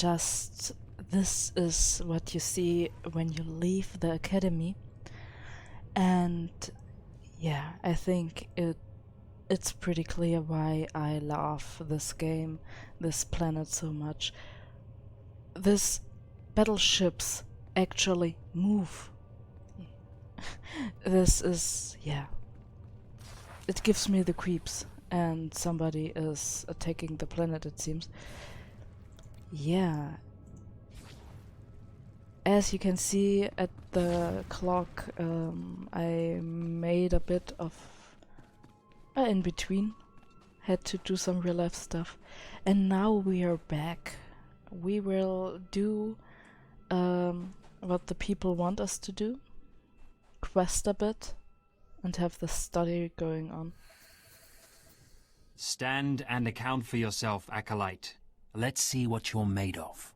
just this is what you see when you leave the academy. And yeah, I think it's pretty clear why I love this game, this planet so much. These battleships actually move. This is, yeah, it gives me the creeps, and somebody is attacking the planet, it seems. Yeah. As you can see at the clock, I made a bit of in between. Had to do some real life stuff. And now we are back. We will do what the people want us to do. Quest a bit and have the study going on. Stand and account for yourself, Acolyte. Let's see what you're made of.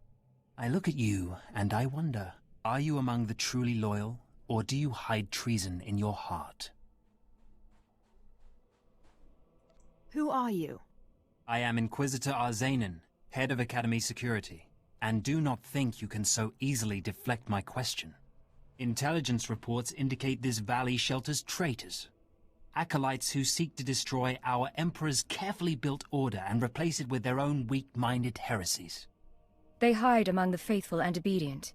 I look at you and I wonder, are you among the truly loyal, or do you hide treason in your heart? Who are you? I am Inquisitor Arzanen, head of Academy Security, and do not think you can so easily deflect my question. Intelligence reports indicate this valley shelters traitors. Acolytes who seek to destroy our Emperor's carefully built order and replace it with their own weak-minded heresies. They hide among the faithful and obedient.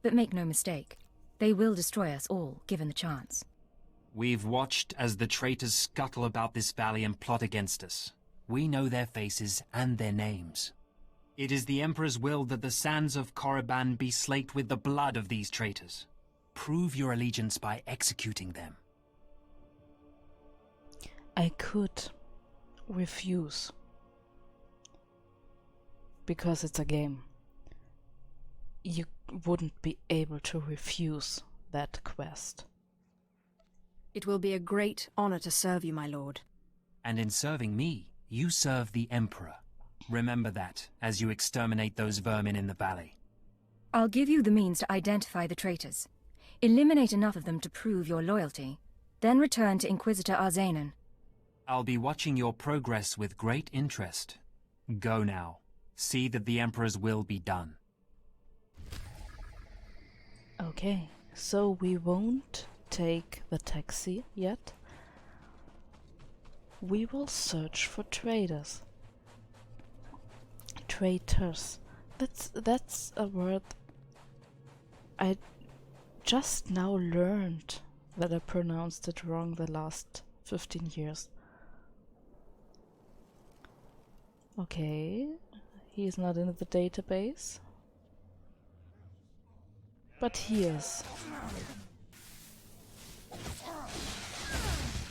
But make no mistake, they will destroy us all, given the chance. We've watched as the traitors scuttle about this valley and plot against us. We know their faces and their names. It is the Emperor's will that the sands of Korriban be slaked with the blood of these traitors. Prove your allegiance by executing them. I could refuse. Because it's a game. You wouldn't be able to refuse that quest. It will be a great honor to serve you, my lord. And in serving me, you serve the Emperor. Remember that, as you exterminate those vermin in the valley. I'll give you the means to identify the traitors. Eliminate enough of them to prove your loyalty. Then return to Inquisitor Arzanen. I'll be watching your progress with great interest. Go now. See that the Emperor's will be done. Okay, so we won't take the taxi yet. We will search for traders. Traitors. That's a word I just now learned that I pronounced it wrong the last 15 years. Okay, he's not in the database. But he is.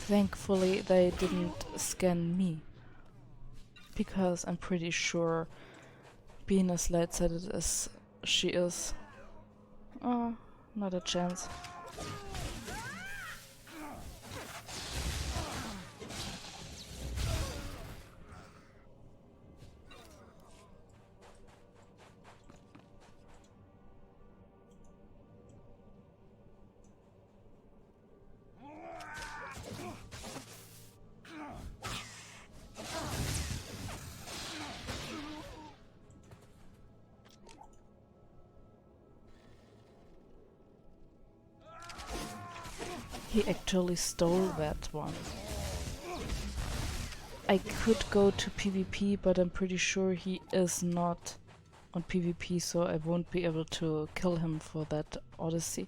Thankfully they didn't scan me. Because I'm pretty sure being as light-sided as she is. Oh, not a chance. He actually stole that one. I could go to PvP, but I'm pretty sure he is not on PvP, so I won't be able to kill him for that Odyssey.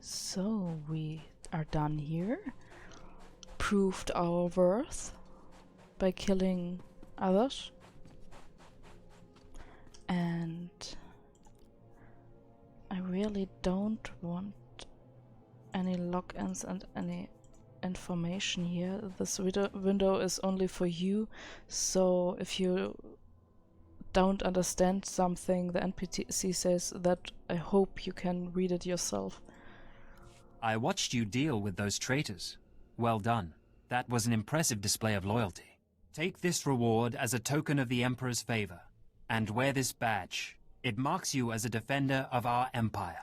So we are done here. Proved our worth by killing others. And I really don't want any logins and any information here. This window is only for you, so if you don't understand something the NPC says, that I hope you can read it yourself. I watched you deal with those traitors. Well done. That was an impressive display of loyalty. Take this reward as a token of the Emperor's favor, and wear this badge. It marks you as a defender of our empire.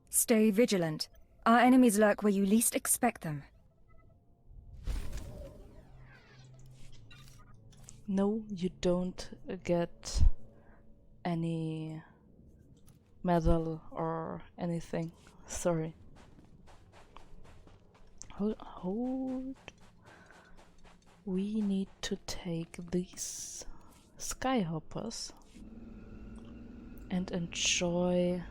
Stay vigilant. Our enemies lurk where you least expect them. No, you don't get any medal or anything. Sorry. Hold. We need to take these skyhoppers and enjoy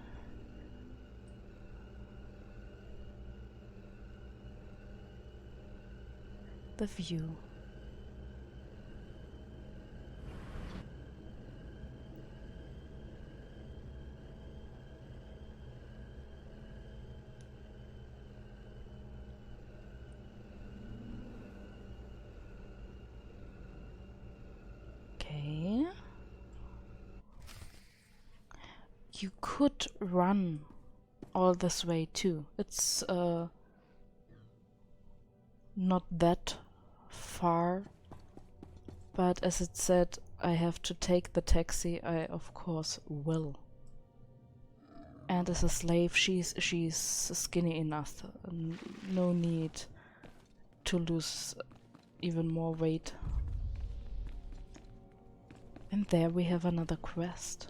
the view. Okay. You could run all this way too. It's not that far, but as it said, I have to take the taxi. I of course will. And as a slave, she's skinny enough. No need to lose even more weight. And there we have another quest.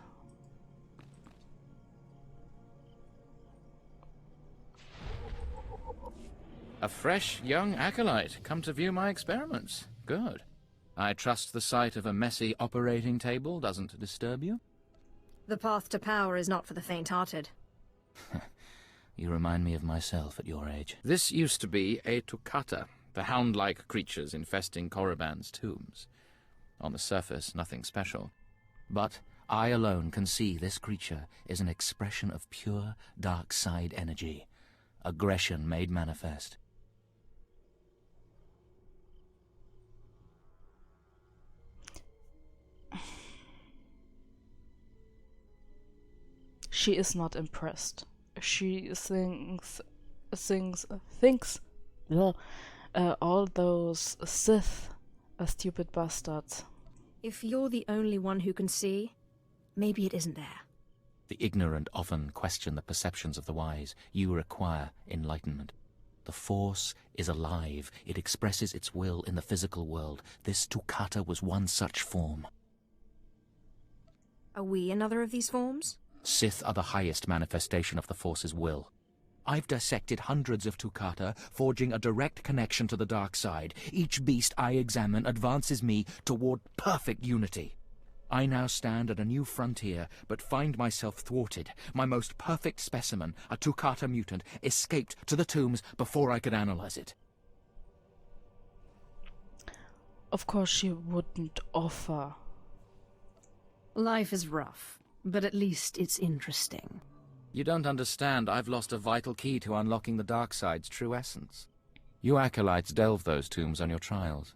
A fresh young acolyte, come to view my experiments. Good. I trust the sight of a messy operating table doesn't disturb you? The path to power is not for the faint-hearted. You remind me of myself at your age. This used to be a Toccata, the hound-like creatures infesting Korriban's tombs. On the surface, nothing special. But I alone can see this creature is an expression of pure dark side energy. Aggression made manifest. She is not impressed. She thinks all those Sith are stupid bastards. If you're the only one who can see, maybe it isn't there. The ignorant often question the perceptions of the wise. You require enlightenment. The Force is alive. It expresses its will in the physical world. This Toccata was one such form. Are we another of these forms? Sith are the highest manifestation of the Force's will. I've dissected hundreds of Toccata, forging a direct connection to the dark side. Each beast I examine advances me toward perfect unity. I now stand at a new frontier, but find myself thwarted. My most perfect specimen, a Toccata mutant, escaped to the tombs before I could analyze it. Of course she wouldn't offer. Life is rough, but at least it's interesting. You don't understand. I've lost a vital key to unlocking the dark side's true essence. You acolytes delve those tombs on your trials.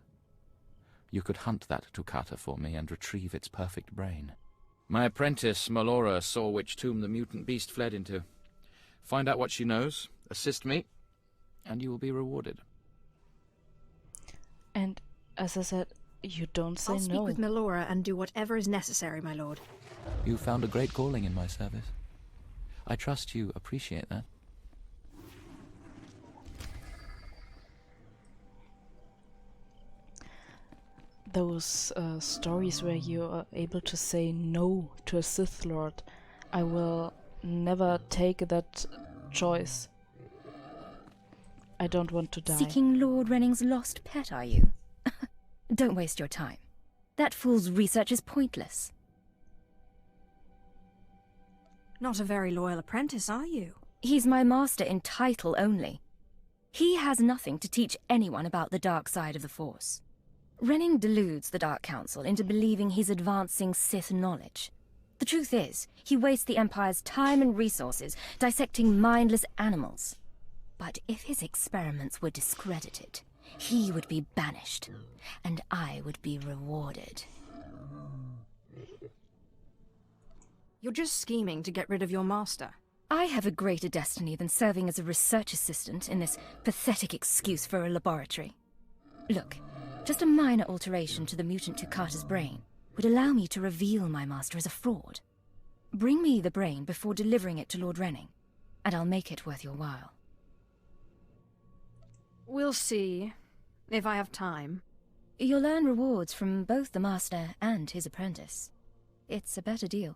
You could hunt that Toccata for me and retrieve its perfect brain. My apprentice, Melora, saw which tomb the mutant beast fled into. Find out what she knows, assist me, and you will be rewarded. And as I said, you don't say no. I'll speak with Melora and do whatever is necessary, my lord. You found a great calling in my service. I trust you appreciate that. Those stories where you are able to say no to a Sith Lord, I will never take that choice. I don't want to die. Seeking Lord Renning's lost pet, are you? Don't waste your time. That fool's research is pointless. Not a very loyal apprentice, are you? He's my master in title only. He has nothing to teach anyone about the dark side of the Force. Renning deludes the Dark Council into believing he's advancing Sith knowledge. The truth is, he wastes the Empire's time and resources dissecting mindless animals. But if his experiments were discredited, he would be banished, and I would be rewarded. You're just scheming to get rid of your master. I have a greater destiny than serving as a research assistant in this pathetic excuse for a laboratory. Look, Just a minor alteration to the mutant Tukata's brain would allow me to reveal my master as a fraud. Bring me the brain before delivering it to Lord Renning, and I'll make it worth your while. We'll see, if I have time. You'll earn rewards from both the master and his apprentice. It's a better deal.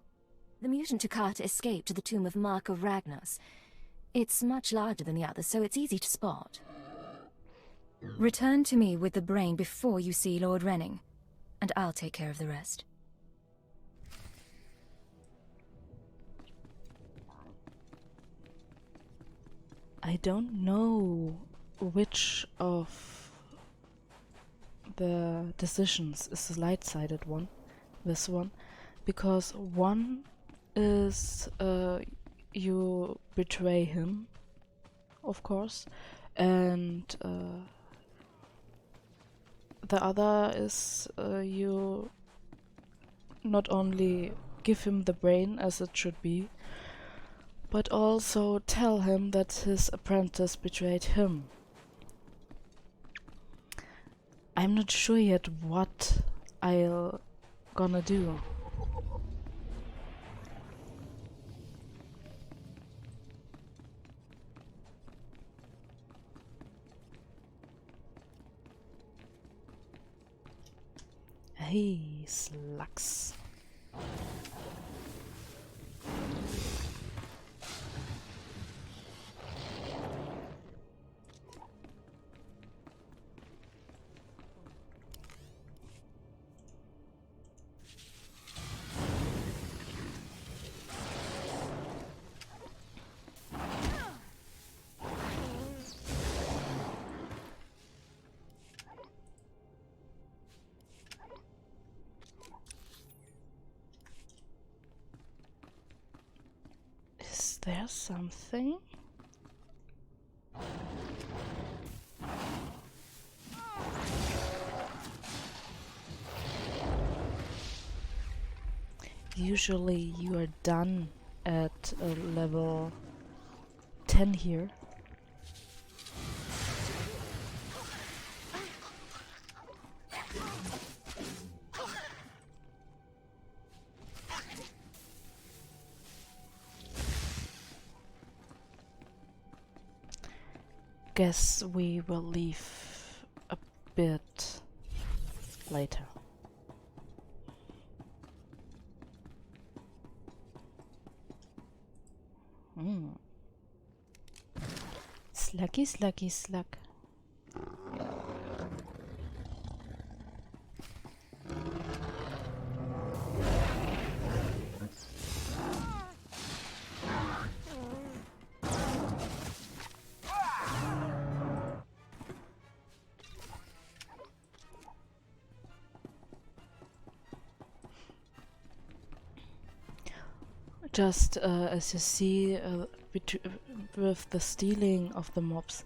The mutant Tukata escaped to the tomb of Mark of Ragnos. It's much larger than the others, so it's easy to spot. Return to me with the brain before you see Lord Renning, and I'll take care of the rest. I don't know which of the decisions is the light-sided one, this one, because one is you betray him, of course, and the other is you not only give him the brain as it should be, but also tell him that his apprentice betrayed him. I'm not sure yet what I'll gonna do. Hey, slugs. Is there something? Usually you are done at level 10 here. Guess we will leave a bit later. Sluggy, sluggy, slug. Just as you see with the stealing of the mobs,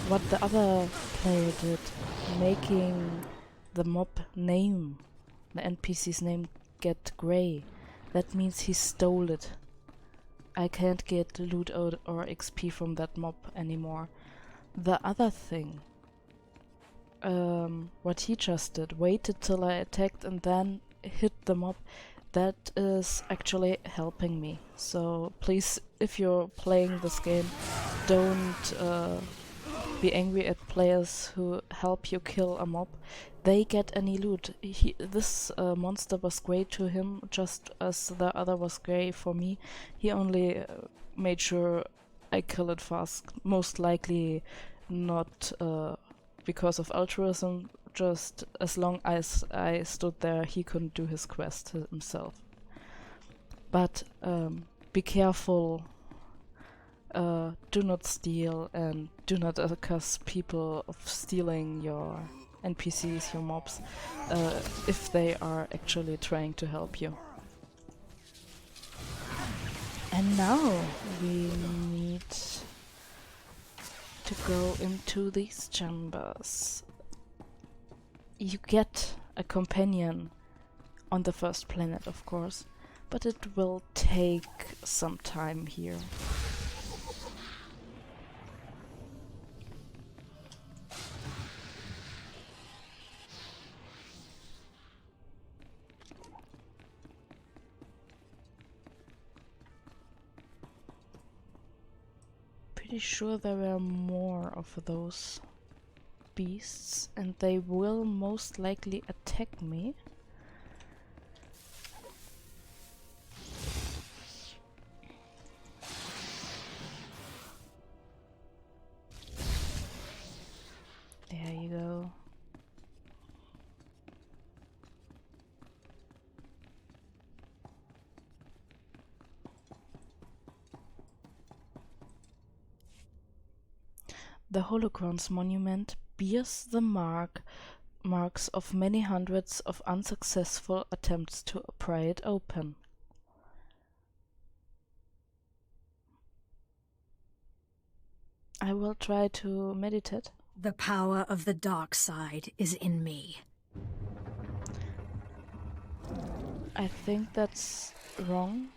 what the other player did, making the mob name, the NPC's name, get grey, that means he stole it. I can't get loot or XP from that mob anymore. The other thing, what he just did, waited till I attacked and then hit the mob, that is actually helping me. So please, if you're playing this game, don't be angry at players who help you kill a mob. They get any loot. This monster was great to him, just as the other was great for me. He only made sure I kill it fast. Most likely not because of altruism, just as long as I stood there, he couldn't do his quest himself. But be careful, do not steal, and do not accuse people of stealing your NPCs, your mobs, if they are actually trying to help you. And now we need to go into these chambers. You get a companion on the first planet, of course, but it will take some time here. Pretty sure there were more of those beasts, and they will most likely attack me. There you go. The Holocron's monument bears the marks of many hundreds of unsuccessful attempts to pry it open. I will try to meditate. The power of the dark side is in me. I think that's wrong.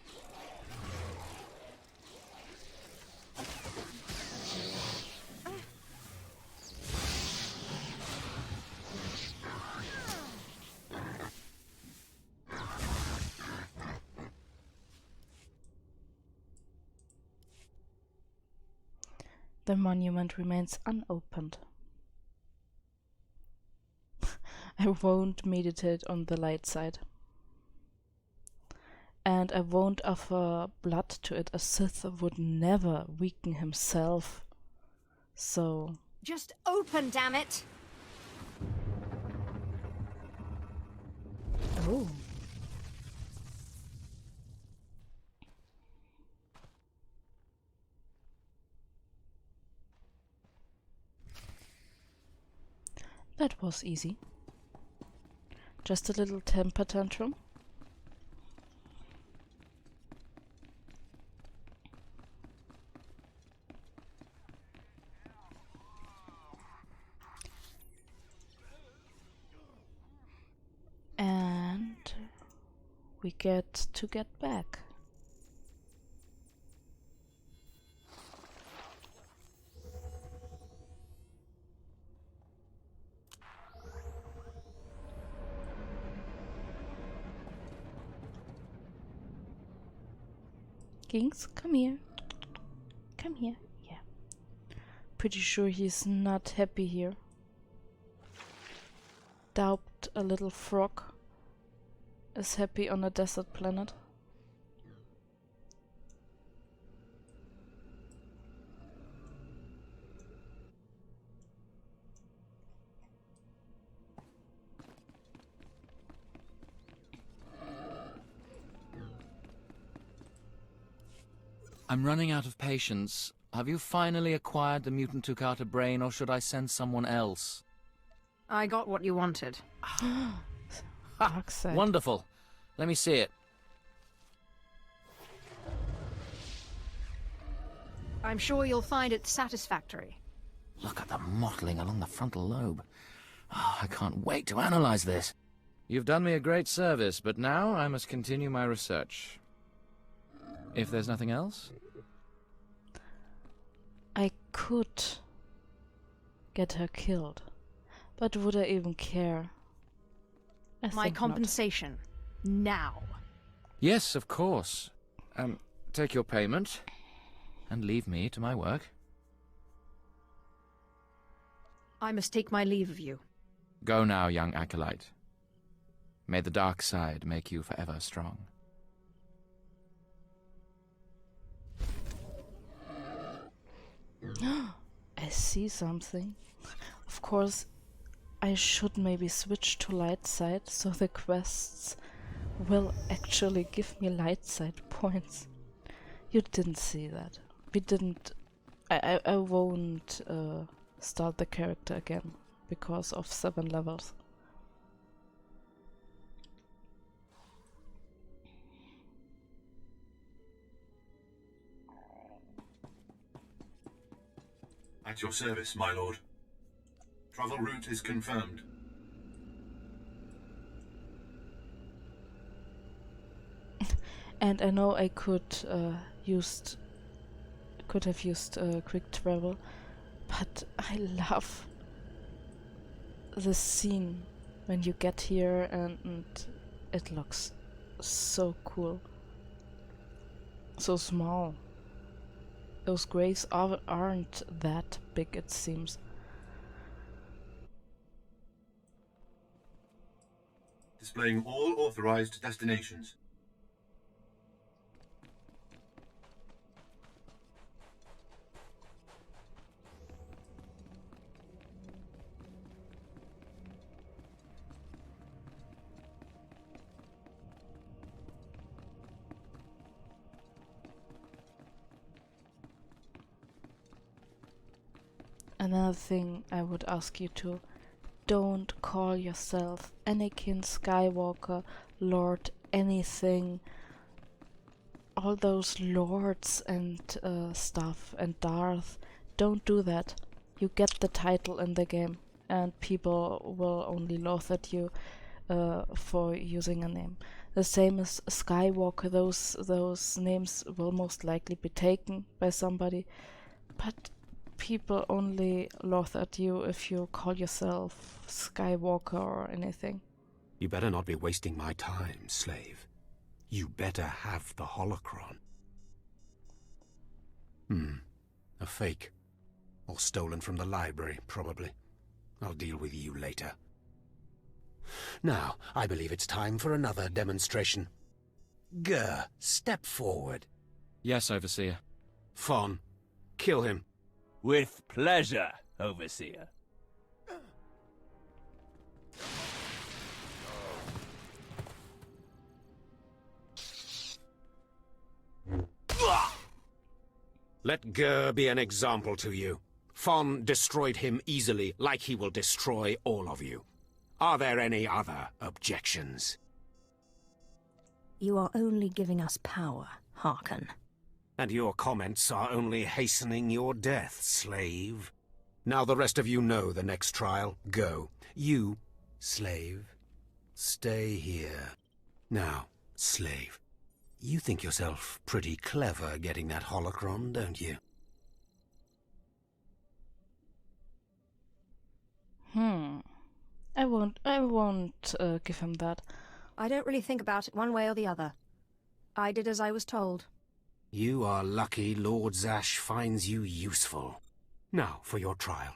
The monument remains unopened. I won't meditate on the light side. And I won't offer blood to it. A Sith would never weaken himself. So... Just open, damn it! Oh. That was easy. Just a little temper tantrum. And we get to get back. Ginx, come here. Come here. Yeah. Pretty sure he's not happy here. Doubt a little frog is happy on a desert planet. I'm running out of patience. Have you finally acquired the mutant Tukata brain, or should I send someone else? I got what you wanted. Dark side. Wonderful. Let me see it. I'm sure you'll find it satisfactory. Look at the mottling along the frontal lobe. Oh, I can't wait to analyze this. You've done me a great service, but now I must continue my research. If there's nothing else? I could get her killed, but would I even care? My think not. compensation. Now. Yes, of course. Take your payment, and leave me to my work. I must take my leave of you. Go now, young acolyte. May the dark side make you forever strong. I see something. Of course, I should maybe switch to light side so the quests will actually give me light side points. You didn't see that. We didn't... I won't start the character again because of 7 levels. At your service, my lord. Travel route is confirmed. And I know I could have used quick travel, but I love the scene when you get here and it looks so cool, so small. those graves aren't that big, it seems. Displaying all authorized destinations. Another thing I would ask you to, don't call yourself Anakin Skywalker, Lord anything. All those lords and stuff, and Darth, don't do that. You get the title in the game, and people will only laugh at you for using a name. The same as Skywalker, those names will most likely be taken by somebody, but people only laugh at you if you call yourself Skywalker or anything. You better not be wasting my time, slave. You better have the holocron. A fake. Or stolen from the library, probably. I'll deal with you later. Now, I believe it's time for another demonstration. Gur, step forward. Yes, Overseer. Fon, kill him. With pleasure, Overseer. Let Gur be an example to you. Fon destroyed him easily, like he will destroy all of you. Are there any other objections? You are only giving us power, Harkon. And your comments are only hastening your death, slave. Now the rest of you know the next trial. Go. You, slave, stay here. Now, slave, you think yourself pretty clever getting that holocron, don't you? I won't give him that. I don't really think about it one way or the other. I did as I was told. You are lucky Lord Zash finds you useful. Now for your trial.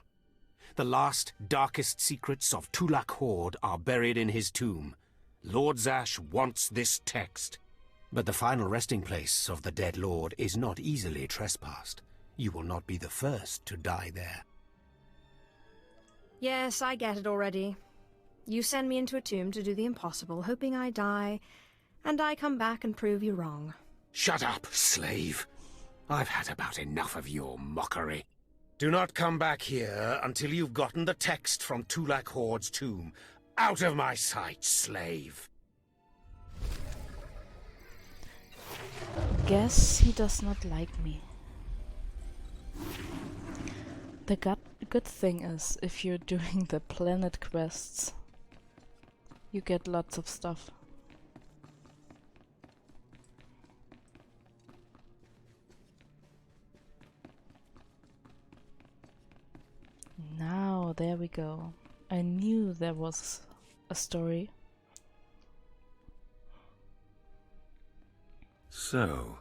The last, darkest secrets of Tulak Horde are buried in his tomb. Lord Zash wants this text. But the final resting place of the dead lord is not easily trespassed. You will not be the first to die there. Yes, I get it already. You send me into a tomb to do the impossible, hoping I die, and I come back and prove you wrong. Shut up, slave. I've had about enough of your mockery. Do not come back here until you've gotten the text from Tulak Horde's tomb. Out of my sight, slave. Guess he does not like me. The good thing is, if you're doing the planet quests, you get lots of stuff. Now, there we go. I knew there was a story. So,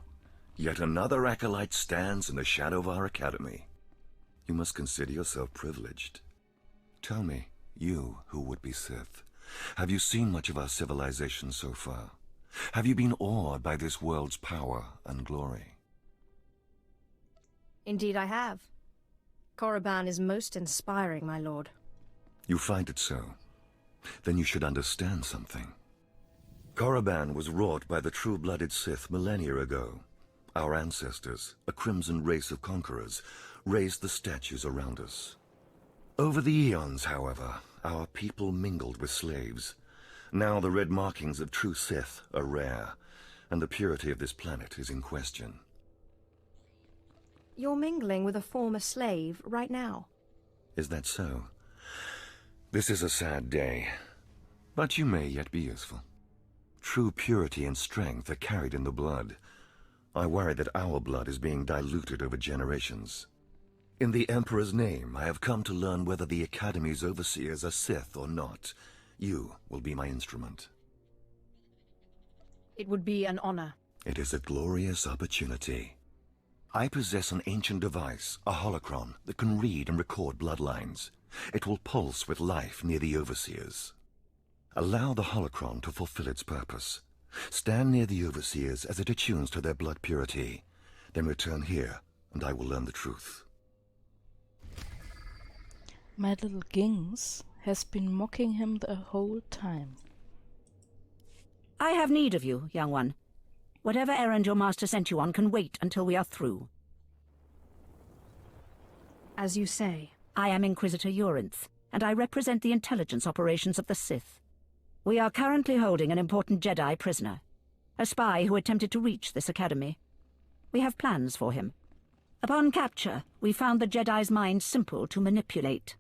yet another acolyte stands in the shadow of our academy. You must consider yourself privileged. Tell me, you who would be Sith, have you seen much of our civilization so far? Have you been awed by this world's power and glory? Indeed I have. Korriban is most inspiring, my lord. You find it so? Then you should understand something. Korriban was wrought by the true-blooded Sith millennia ago. Our ancestors, a crimson race of conquerors, raised the statues around us. Over the eons, however, our people mingled with slaves. Now the red markings of true Sith are rare, and the purity of this planet is in question. You're mingling with a former slave right now. Is that so? This is a sad day, but you may yet be useful. True purity and strength are carried in the blood. I worry that our blood is being diluted over generations. In the Emperor's name, I have come to learn whether the Academy's overseers are Sith or not. You will be my instrument. It would be an honor. It is a glorious opportunity. I possess an ancient device, a holocron, that can read and record bloodlines. It will pulse with life near the Overseers. Allow the holocron to fulfill its purpose. Stand near the Overseers as it attunes to their blood purity. Then return here, and I will learn the truth. My little Ginx has been mocking him the whole time. I have need of you, young one. Whatever errand your master sent you on can wait until we are through. As you say. I am Inquisitor Urinth, and I represent the intelligence operations of the Sith. We are currently holding an important Jedi prisoner, a spy who attempted to reach this academy. We have plans for him. Upon capture, we found the Jedi's mind simple to manipulate.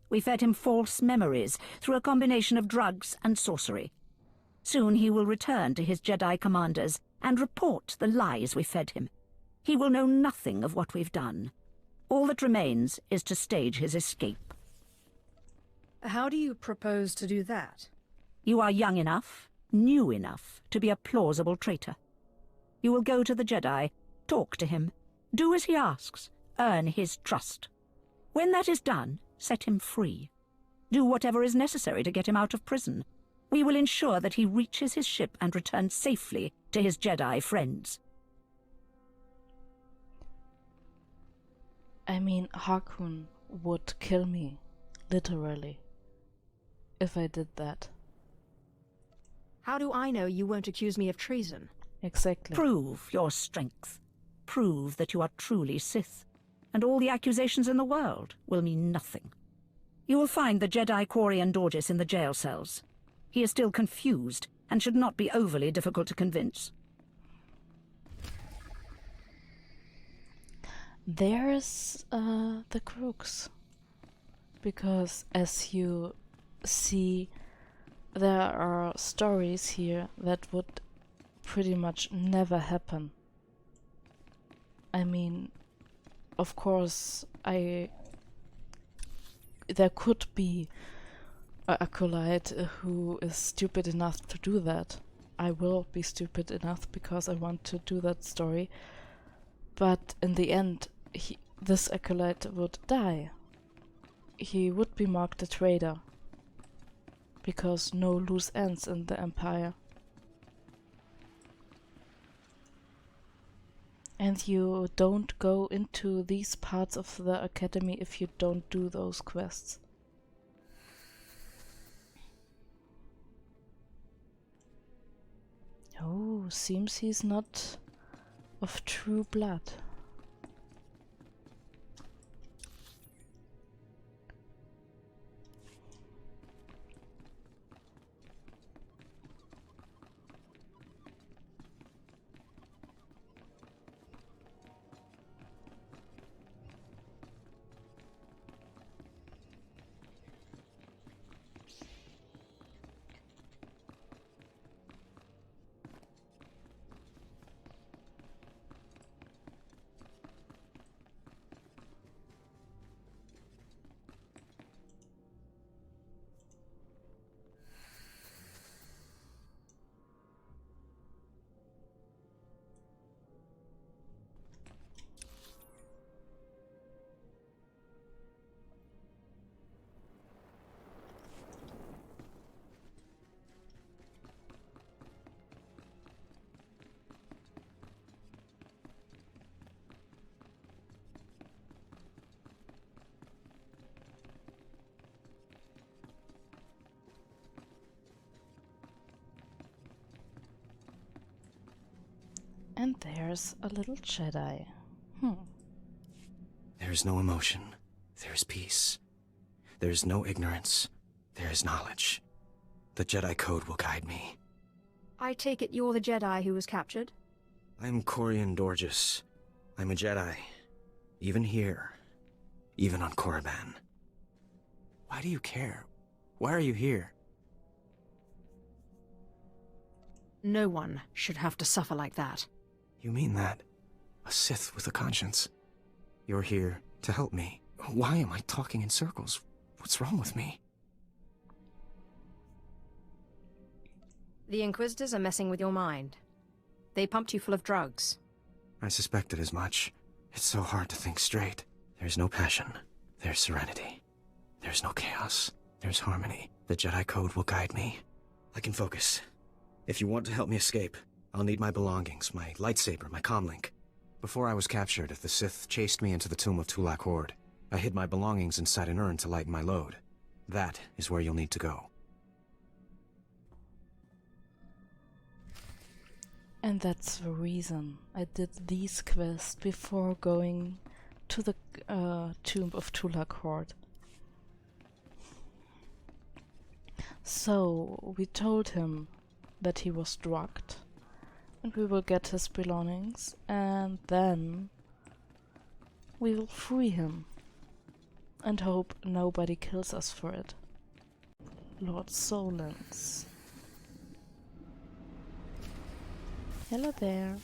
We fed him false memories through a combination of drugs and sorcery. Soon he will return to his Jedi commanders and report the lies we fed him. He will know nothing of what we've done. All that remains is to stage his escape. How do you propose to do that? You are young enough, new enough, to be a plausible traitor. You will go to the Jedi, talk to him, do as he asks, earn his trust. When that is done, set him free. Do whatever is necessary to get him out of prison. We will ensure that he reaches his ship and returns safely to his Jedi friends. I mean, Harkoon would kill me, literally, if I did that. How do I know you won't accuse me of treason? Exactly. Prove your strength. Prove that you are truly Sith, and all the accusations in the world will mean nothing. You will find the Jedi Quarian Dorgis in the jail cells. He is still confused, and should not be overly difficult to convince. There's the crux. Because as you see, there are stories here that would pretty much never happen. I mean, of course, there could be an acolyte who is stupid enough to do that. I will be stupid enough because I want to do that story. But in the end, this acolyte would die. He would be marked a traitor. Because no loose ends in the Empire. And you don't go into these parts of the academy if you don't do those quests. Oh, seems he's not of true blood. And there's a little Jedi. There is no emotion. There is peace. There is no ignorance. There is knowledge. The Jedi Code will guide me. I take it you're the Jedi who was captured? I'm Corian Dorgis. I'm a Jedi. Even here. Even on Korriban. Why do you care? Why are you here? No one should have to suffer like that. You mean that? A Sith with a conscience. You're here to help me. Why am I talking in circles? What's wrong with me? The Inquisitors are messing with your mind. They pumped you full of drugs. I suspected as much. It's so hard to think straight. There's no passion. There's serenity. There's no chaos. There's harmony. The Jedi Code will guide me. I can focus. If you want to help me escape, I'll need my belongings, my lightsaber, my comlink. Before I was captured, the Sith chased me into the tomb of Tulak Horde. I hid my belongings inside an urn to lighten my load. That is where you'll need to go. And that's the reason I did these quests before going to the tomb of Tulak Horde. So we told him that he was drugged, and we will get his belongings, and then we will free him and hope nobody kills us for it. Lord Solens. Hello there.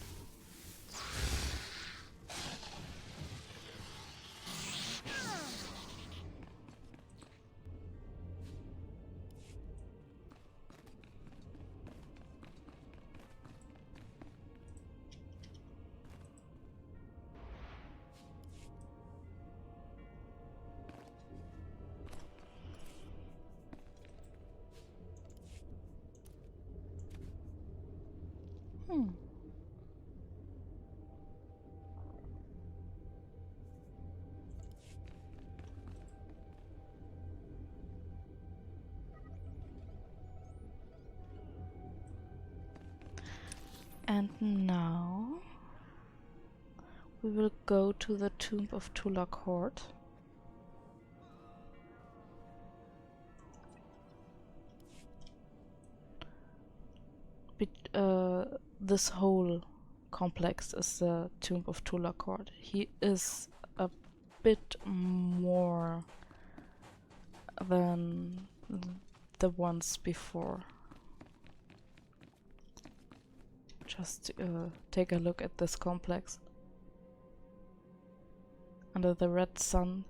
And now we will go to the tomb of Tulak Horde. This whole complex is the tomb of Tulak Horde. He is a bit more than the ones before. Just take a look at this complex. Under the red sun.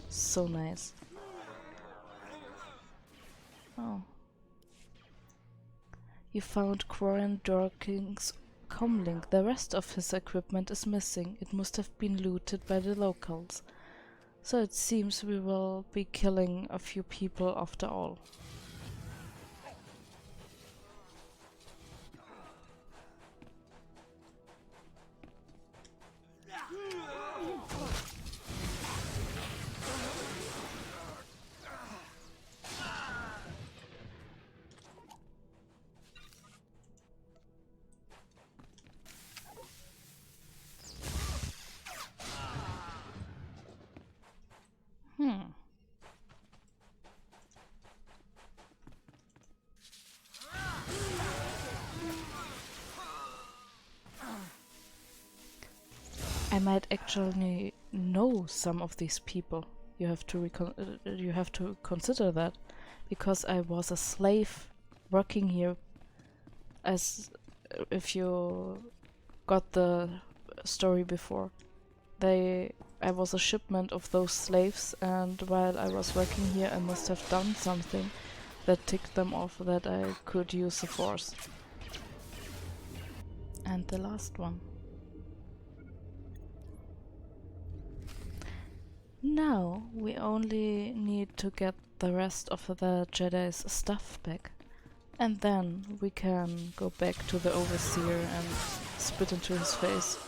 So nice. Oh. You found Quoran Dorking's comlink. The rest of his equipment is missing. It must have been looted by the locals. So it seems we will be killing a few people after all. I might actually know some of these people. You have to consider that, because I was a slave working here. As if you got the story before, I was a shipment of those slaves, and while I was working here, I must have done something that ticked them off that I could use the Force. And the last one. Now we only need to get the rest of the Jedi's stuff back, and then we can go back to the Overseer and spit into his face.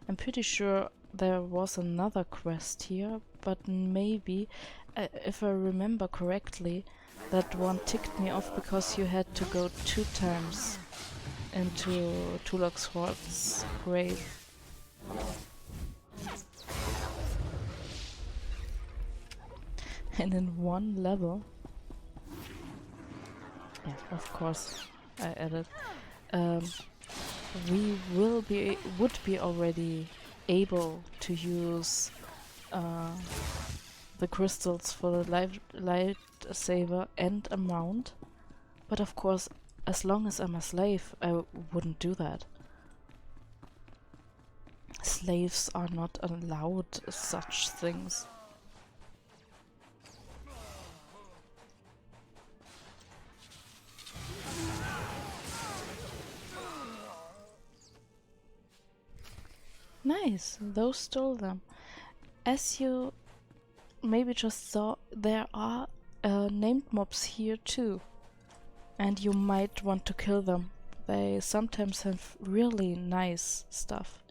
I'm pretty sure there was another quest here, but maybe, if I remember correctly, that one ticked me off because you had to go 2 times into Tulak Horde's grave. And in one level, yeah, of course, I added, we would be already able to use the crystals for the lightsaber and a mount, but of course, as long as I'm a slave, I wouldn't do that. Slaves are not allowed such things. Nice, those stole them. As you maybe just saw, there are named mobs here too. And you might want to kill them. They sometimes have really nice stuff.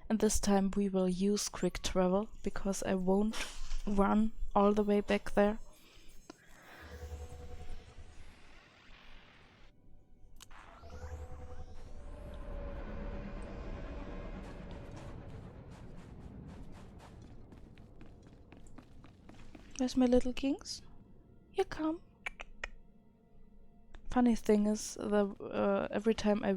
And this time we will use quick travel, because I won't run all the way back there. Where's my little Ginx? Here come. Funny thing is, every time I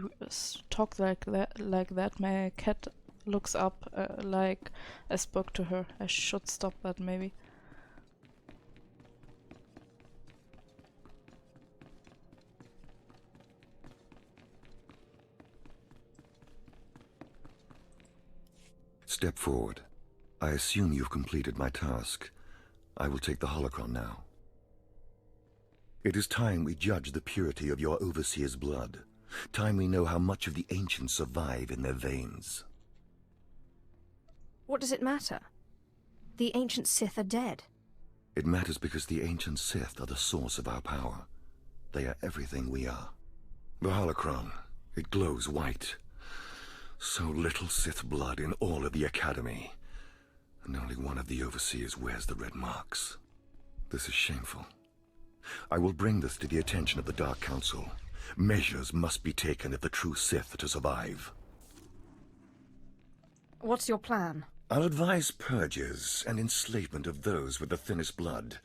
talk like that, my cat looks up like I spoke to her. I should stop that maybe. Step forward. I assume you've completed my task. I will take the holocron now. It is time we judge the purity of your overseer's blood. Time we know how much of the ancients survive in their veins. What does it matter? The ancient Sith are dead. It matters because the ancient Sith are the source of our power. They are everything we are. The holocron, it glows white. So little Sith blood in all of the Academy. And only one of the overseers wears the red marks. This is shameful. I will bring this to the attention of the Dark Council. Measures must be taken if the true Sith are to survive. What's your plan? I'll advise purges and enslavement of those with the thinnest blood,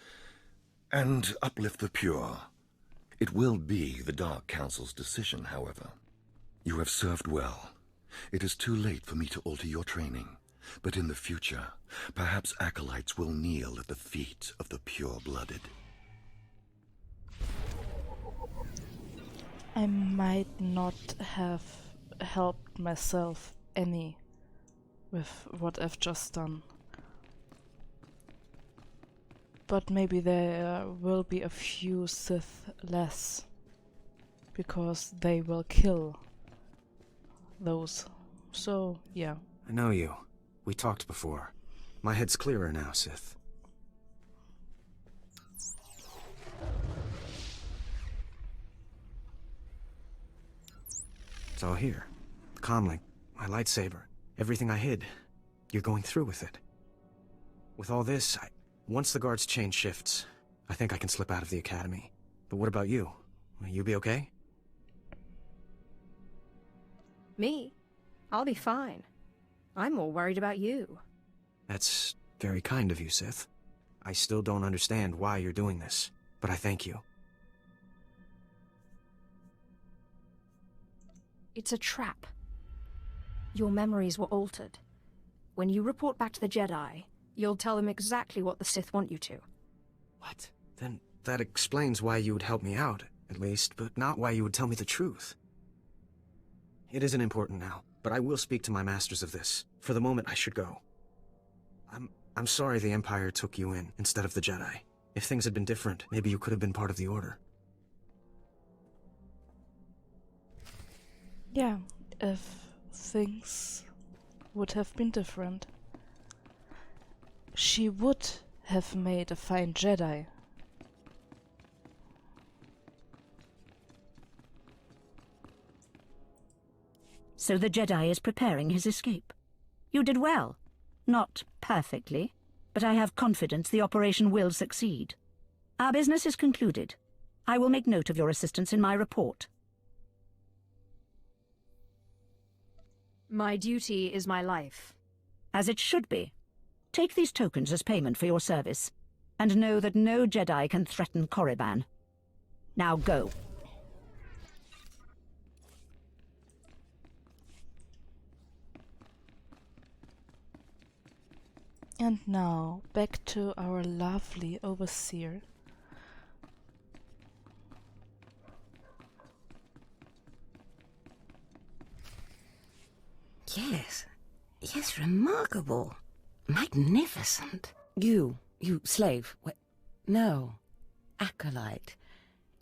and uplift the pure. It will be the Dark Council's decision, however. You have served well. It is too late for me to alter your training, but in the future, perhaps acolytes will kneel at the feet of the pure-blooded. I might not have helped myself any with what I've just done. But maybe there will be a few Sith less, because they will kill those. So, yeah. I know you. We talked before. My head's clearer now, Sith. It's all here. The comlink, my lightsaber, everything I hid. You're going through with it. With all this, once the guard's chain shifts, I think I can slip out of the Academy. But what about you? Will you be okay? Me? I'll be fine. I'm more worried about you. That's very kind of you, Sith. I still don't understand why you're doing this, but I thank you. It's a trap. Your memories were altered. When you report back to the Jedi, you'll tell them exactly what the Sith want you to. What? Then that explains why you would help me out, at least, but not why you would tell me the truth. It isn't important now, but I will speak to my masters of this. For the moment, I should go. I'm sorry the Empire took you in instead of the Jedi. If things had been different, maybe you could have been part of the Order. Yeah, if things would have been different. She would have made a fine Jedi. So the Jedi is preparing his escape. You did well. Not perfectly, but I have confidence the operation will succeed. Our business is concluded. I will make note of your assistance in my report. My duty is my life. As it should be. Take these tokens as payment for your service, and know that no Jedi can threaten Korriban. Now go. And now, back to our lovely overseer. Yes, remarkable. Magnificent. You slave. No, acolyte.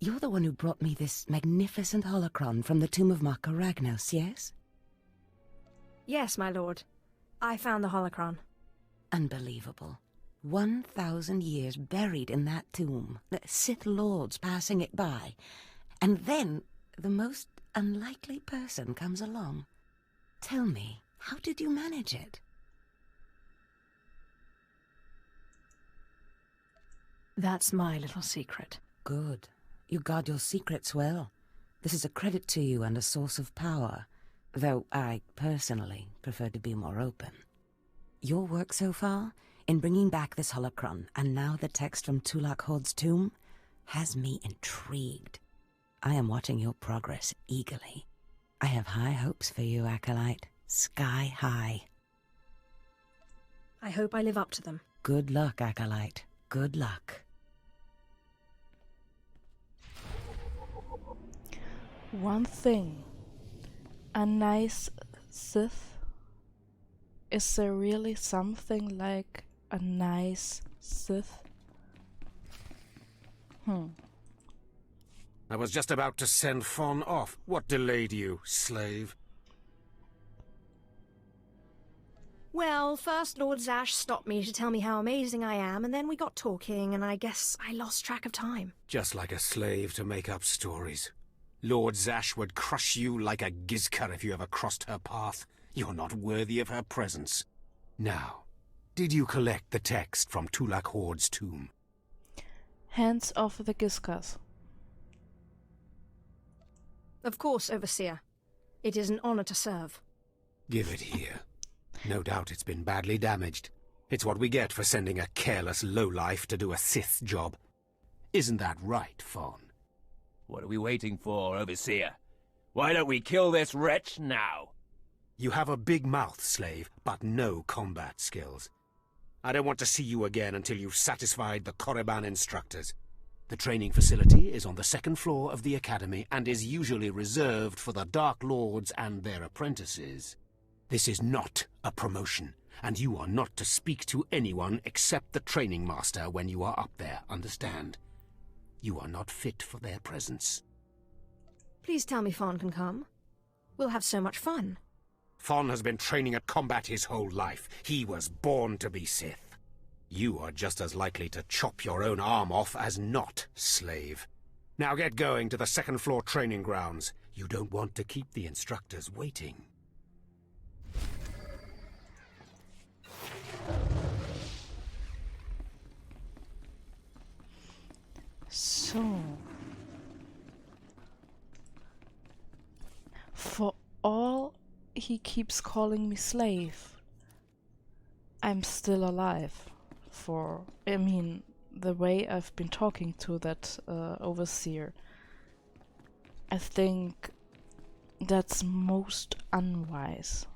You're the one who brought me this magnificent holocron from the tomb of Marka Ragnos, yes? Yes, my lord. I found the holocron. Unbelievable. 1,000 years buried in that tomb. The Sith Lords passing it by. And then the most unlikely person comes along. Tell me, how did you manage it? That's my little secret. Good. You guard your secrets well. This is a credit to you and a source of power, though I, personally, prefer to be more open. Your work so far, in bringing back this holocron, and now the text from Tulak Horde's tomb, has me intrigued. I am watching your progress eagerly. I have high hopes for you, Acolyte. Sky high. I hope I live up to them. Good luck, Acolyte. Good luck. One thing. A nice Sith? Is there really something like a nice Sith? I was just about to send Fawn off. What delayed you, slave? Well, first Lord Zash stopped me to tell me how amazing I am, and then we got talking, and I guess I lost track of time. Just like a slave to make up stories. Lord Zash would crush you like a gizka if you ever crossed her path. You're not worthy of her presence. Now, did you collect the text from Tulak Horde's tomb? Hands off the Gizkas. Of course, Overseer. It is an honor to serve. Give it here. No doubt it's been badly damaged. It's what we get for sending a careless lowlife to do a Sith job. Isn't that right, Fawn? What are we waiting for, Overseer? Why don't we kill this wretch now? You have a big mouth, slave, but no combat skills. I don't want to see you again until you've satisfied the Korriban instructors. The training facility is on the second floor of the Academy and is usually reserved for the Dark Lords and their apprentices. This is not a promotion, and you are not to speak to anyone except the training master when you are up there, understand? You are not fit for their presence. Please tell me Fawn can come. We'll have so much fun. Fawn has been training at combat his whole life. He was born to be Sith. You are just as likely to chop your own arm off as not, slave. Now get going to the second floor training grounds. You don't want to keep the instructors waiting. So, for all he keeps calling me slave, I'm still alive. The way I've been talking to that overseer, I think that's most unwise.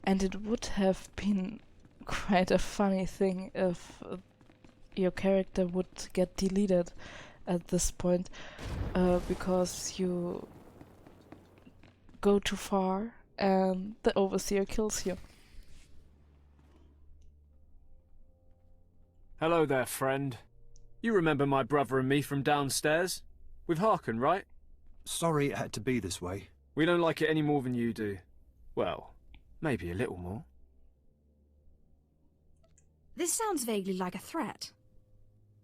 And it would have been quite a funny thing if your character would get deleted at this point because you go too far and the overseer kills you. Hello there, friend. You remember my brother and me from downstairs? With Harkin, right? Sorry it had to be this way. We don't like it any more than you do. Well, maybe a little more. This sounds vaguely like a threat.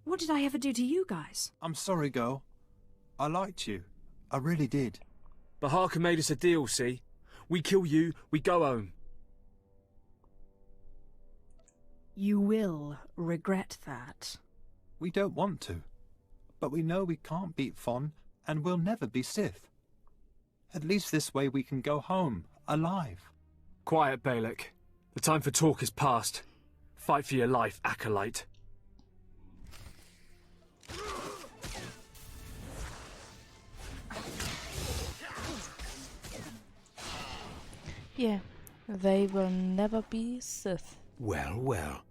What did I ever do to you guys? I'm sorry, girl. I liked you. I really did. But Harkin made us a deal, see? We kill you, we go home. You will regret that. We don't want to. But we know we can't beat Fon, and we'll never be Sith. At least this way we can go home, alive. Quiet, Balak. The time for talk is past. Fight for your life, Acolyte. Yeah, they will never be Sith. Well, well.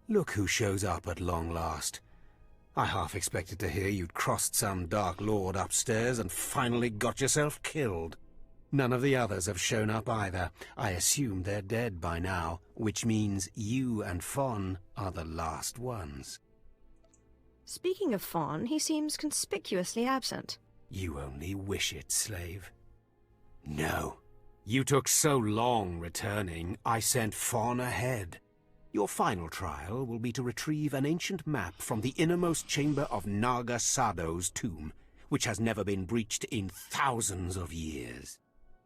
Look who shows up at long last. I half expected to hear you'd crossed some Dark Lord upstairs and finally got yourself killed. None of the others have shown up either. I assume they're dead by now, which means you and Fon are the last ones. Speaking of Fawn, he seems conspicuously absent. You only wish it, slave. No, You took so long returning, I sent Fawn ahead. Your final trial will be to retrieve an ancient map from the innermost chamber of Naga Sado's tomb, which has never been breached in thousands of years.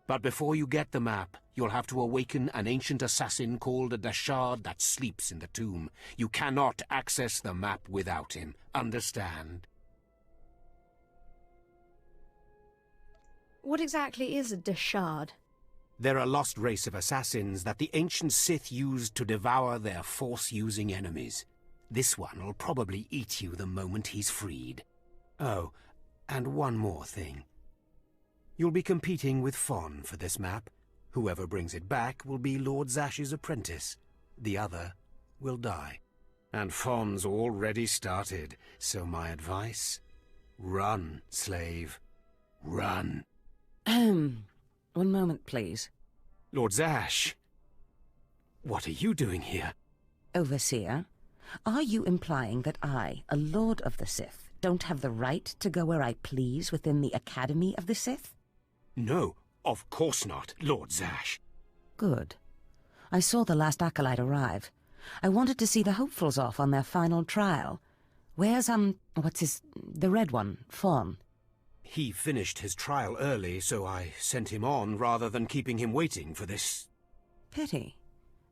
But before you get the map, you'll have to awaken an ancient assassin called a Dashard that sleeps in the tomb. You cannot access the map without him. Understand? What exactly is a Dashard? They're a lost race of assassins that the ancient Sith used to devour their Force-using enemies. This one will probably eat you the moment he's freed. Oh, and one more thing. You'll be competing with Fawn for this map. Whoever brings it back will be Lord Zash's apprentice. The other will die. And Fawn's already started, so my advice? Run, slave. Run. One moment, please. Lord Zash, what are you doing here? Overseer, are you implying that I, a Lord of the Sith, don't have the right to go where I please within the Academy of the Sith? No, of course not, Lord Zash. Good. I saw the last acolyte arrive. I wanted to see the hopefuls off on their final trial. Where's, the red one, Fawn? He finished his trial early, so I sent him on rather than keeping him waiting for this. Pity.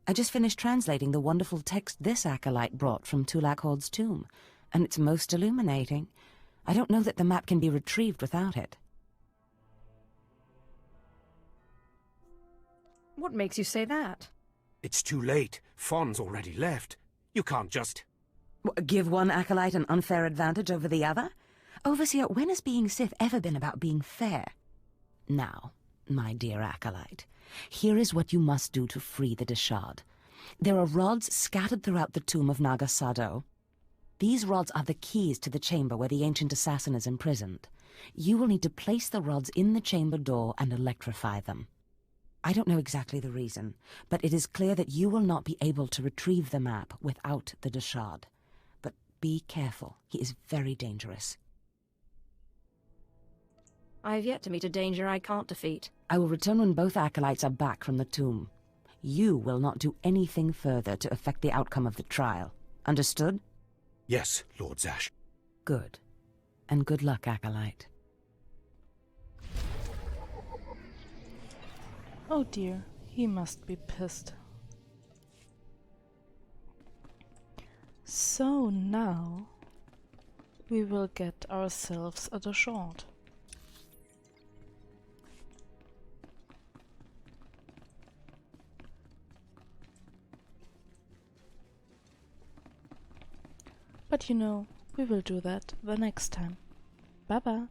I just finished translating the wonderful text this acolyte brought from Tulak Horde's tomb, and it's most illuminating. I don't know that the map can be retrieved without it. What makes you say that? It's too late. Fawn's already left. You can't just... Give one acolyte an unfair advantage over the other? Overseer, when has being Sith ever been about being fair? Now, my dear acolyte, here is what you must do to free the Dashard. There are rods scattered throughout the tomb of Naga Sado. These rods are the keys to the chamber where the ancient assassin is imprisoned. You will need to place the rods in the chamber door and electrify them. I don't know exactly the reason, but it is clear that you will not be able to retrieve the map without the Dashard. But be careful, he is very dangerous. I have yet to meet a danger I can't defeat. I will return when both acolytes are back from the tomb. You will not do anything further to affect the outcome of the trial. Understood? Yes, Lord Zash. Good. And good luck, acolyte. Oh dear, he must be pissed. So now we will get ourselves a Dashard. But you know, we will do that the next time. Bye bye.